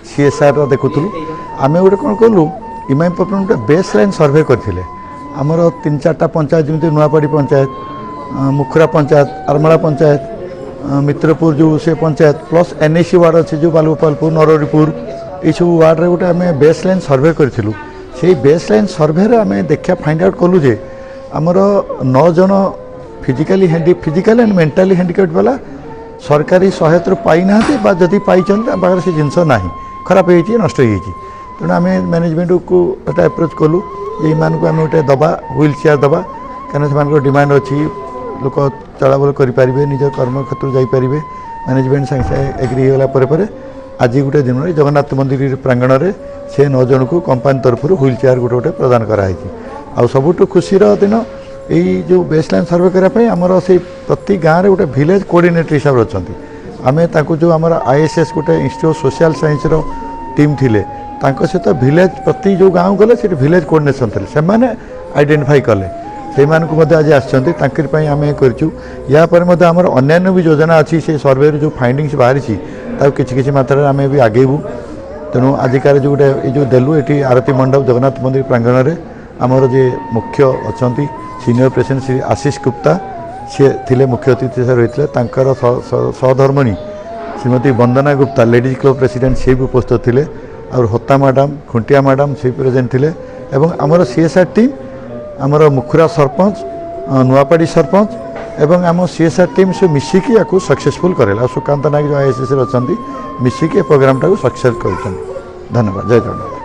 CSR देखुलु आम गोटे कौन कलु इमाम पपन गोटे बेस लाइन सर्वे करते आमर 3-4टा पंचायत जमी नुआपाड़ी पंचायत मुखुरा पंचायत आरमला पंचायत मित्रपुर जो से पंचायत प्लस एनएसी वार्ड अच्छे जो बालगोपालपुर नरहरिपुर ये सब वार्ड रे गोटे आम बेस लाइन सर्वे करूँ से बेस लाइन सर्वे आम देखा फाइंड आउट कलु जे आमर 9 जन फिजिकल एंड मेंटाली हैंडिकैप्ड वाला सरकारी सहायता पाई ना जदि पाई पाखे से जिनस ना खराब हो नष्ट हो तेणु आम मैनेजमेंट को अप्रोच कलु ये आम गोटे दबा व्हील चेयर दबा कहीं डिमांड अच्छी लोक चलाबल करें निज कर्म क्षेत्र जापारे मैनेजमेंट सागे एग्री होगा आज गोटे दिन में जगन्नाथ मंदिर प्रांगण में से 9 जन को कंपानी तरफ व्हील चेयर गोटे गोटे प्रदान कराई आ सबुठ खुशी दिन यही जो बेसलाइन सर्वे करने आमर से प्रति गाँव में गोटे विलेज कोऑर्डिनेटर हिसाब से अच्छा आम जो आम आईएसएस गोटे इंस्टीट्यूट सोशल साइंस टीम थिले सहित विलेज प्रति जो गाँव गले से विलेज कोऑर्डिनेशन थे से आइडेंटिफाई कले से आज आसपाई आम कर आमर अन्य भी योजना अच्छी से सर्वे जो फाइंडिंग्स बाहरी किसी मात्रा आम भी आगेबू तेणु आजिकार जो गोटे जो देलु ये आरती मंडप जगन्नाथ मंदिर प्रांगण में आमर जे मुख्य अच्छा सीनियर प्रेसिडेंट श्री आशीष गुप्ता सी थे मुख्य अतिथि से रही सहधर्मणी श्रीमती वंदना गुप्ता लेडीज क्लब प्रेसिडेंट सी भी उपस्थित थे और होता मैडम खुंटिया मैडम से प्रेजेंट थे एवं आमर सीएसआर टीम आमर मुखुरा सरपंच नुआपाड़ी सरपंच एवं आम सीएसआर टीम से मिसिकी या सक्सेसफुल करेला सुकांत नायक जो आईएसएस अच्छा मिसिकी प्रोग्राम टाक सक्सेस कर। धन्यवाद। जय जगन्नाथ।